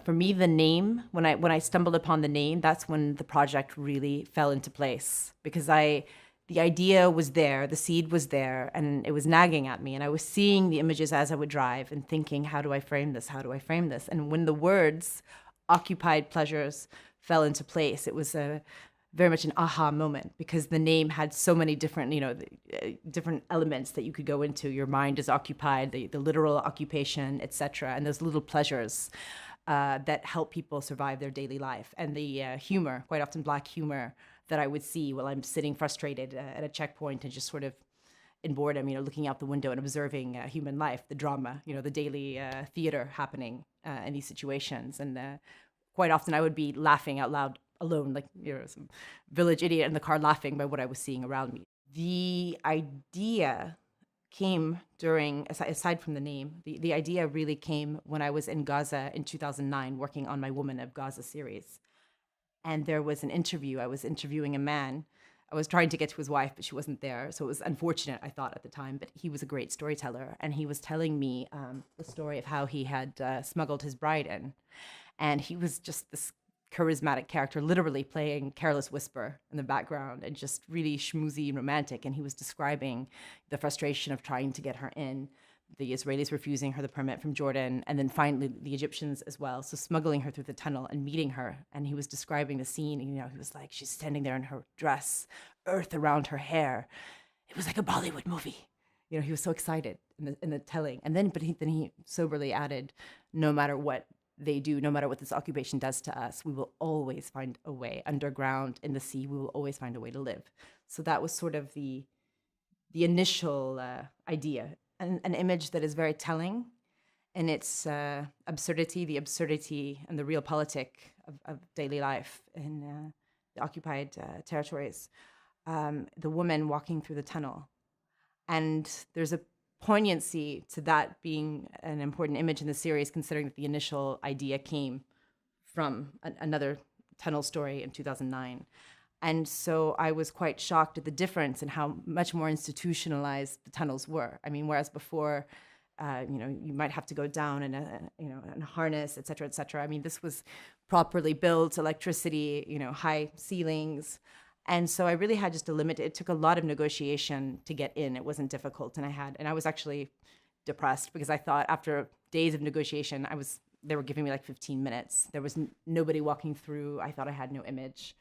For me, the name, when I stumbled upon the name, that's when the project really fell into place because the idea was there, the seed was there, and it was nagging at me. And I was seeing the images as I would drive and thinking, how do I frame this? How do I frame this? And when the words occupied pleasures fell into place, it was a very much an aha moment because the name had so many different, different elements that you could go into. Your mind is occupied, the literal occupation, etc., and those little pleasures that help people survive their daily life. And the humor, quite often black humor, that I would see while I'm sitting frustrated at a checkpoint and just sort of in boredom, looking out the window and observing human life, the drama, the daily theater happening in these situations. And quite often I would be laughing out loud alone, like some village idiot in the car laughing by what I was seeing around me. The idea came during, aside from the name, the idea really came when I was in Gaza in 2009 working on my Woman of Gaza series. And there was an interview. I was interviewing a man. I was trying to get to his wife, but she wasn't there. So it was unfortunate, I thought at the time, but he was a great storyteller. And he was telling me the story of how he had smuggled his bride in. And he was just this charismatic character, literally playing Careless Whisper in the background and just really schmoozy and romantic. And he was describing the frustration of trying to get her in, the Israelis refusing her the permit from Jordan, and then finally the Egyptians as well. So smuggling her through the tunnel and meeting her. And he was describing the scene. He was like, she's standing there in her dress, earth around her hair. It was like a Bollywood movie. He was so excited in the telling. And then, then he soberly added, no matter what they do, no matter what this occupation does to us, we will always find a way underground in the sea. We will always find a way to live. So that was sort of the initial idea, an image that is very telling in its absurdity, the absurdity and the realpolitik of daily life in the occupied territories. The woman walking through the tunnel. And there's a poignancy to that being an important image in the series, considering that the initial idea came from another tunnel story in 2009. And so I was quite shocked at the difference in how much more institutionalized the tunnels were. I mean, whereas before, you might have to go down in a harness, et cetera, et cetera. I mean, this was properly built, electricity, high ceilings. And so I really had just a limit. It took a lot of negotiation to get in. It wasn't difficult. And I was actually depressed because I thought after days of negotiation, they were giving me like 15 minutes. There was nobody walking through. I thought I had no image.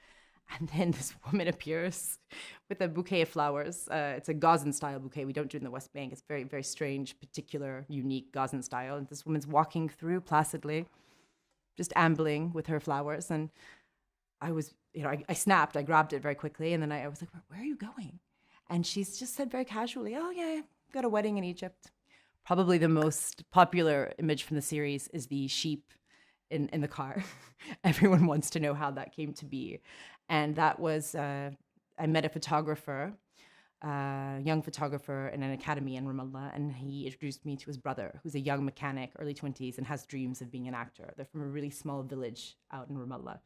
And then this woman appears with a bouquet of flowers. It's a Gazan style bouquet. We don't do it in the West Bank. It's very, very strange, particular, unique Gazan style. And this woman's walking through placidly, just ambling with her flowers. And I was, I snapped, I grabbed it very quickly. And then I was like, where are you going? And she's just said very casually, oh yeah, got a wedding in Egypt. Probably the most popular image from the series is the sheep in the car. Everyone wants to know how that came to be. And that was, I met a photographer, young photographer in an academy in Ramallah, and he introduced me to his brother, who's a young mechanic, early 20s, and has dreams of being an actor. They're from a really small village out in Ramallah.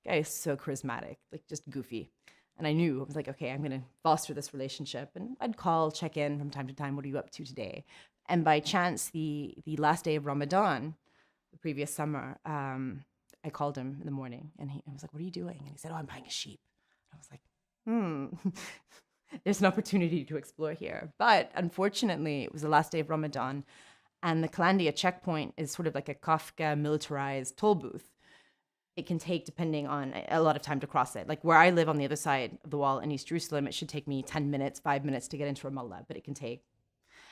Guy is so charismatic, like just goofy. And I was like, okay, I'm going to foster this relationship. And I'd call, check in from time to time. What are you up to today? And by chance, the last day of Ramadan, the previous summer, I called him in the morning and I was like, what are you doing? And he said, oh, I'm buying a sheep. And I was like, there's an opportunity to explore here. But unfortunately, it was the last day of Ramadan and the Kalandia checkpoint is sort of like a Kafka militarized toll booth. It can take, depending on a lot of time to cross it. Like where I live on the other side of the wall in East Jerusalem, it should take me 10 minutes, 5 minutes to get into Ramallah, but it can take.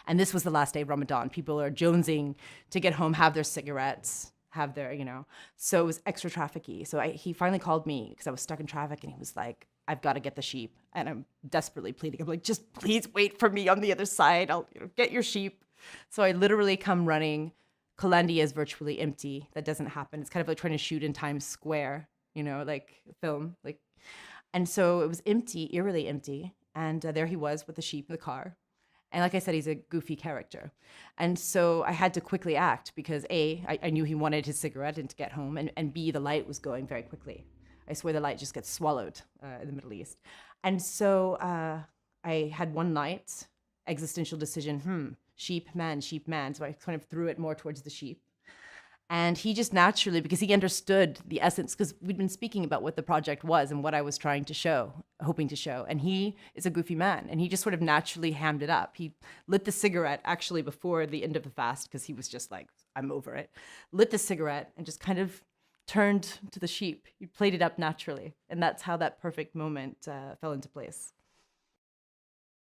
And this was the last day of Ramadan. People are jonesing to get home, have their cigarettes, have their, so it was extra trafficky. So he finally called me because I was stuck in traffic and he was like, I've got to get the sheep. And I'm desperately pleading. I'm like, just please wait for me on the other side. I'll get your sheep. So I literally come running. Kalandia is virtually empty. That doesn't happen. It's kind of like trying to shoot in Times Square, like film. And so it was empty, eerily empty. And there he was with the sheep in the car. And like I said, he's a goofy character. And so I had to quickly act because A, I knew he wanted his cigarette and to get home, and B, the light was going very quickly. I swear the light just gets swallowed in the Middle East. And so I had one night, existential decision, sheep, man. So I kind of threw it more towards the sheep. And he just naturally, because he understood the essence, because we'd been speaking about what the project was and what I was trying to show, hoping to show. And he is a goofy man, and he just sort of naturally hammed it up. He lit the cigarette actually before the end of the fast, because he was just like, I'm over it. Lit the cigarette and just kind of turned to the sheep. He played it up naturally. And that's how that perfect moment fell into place.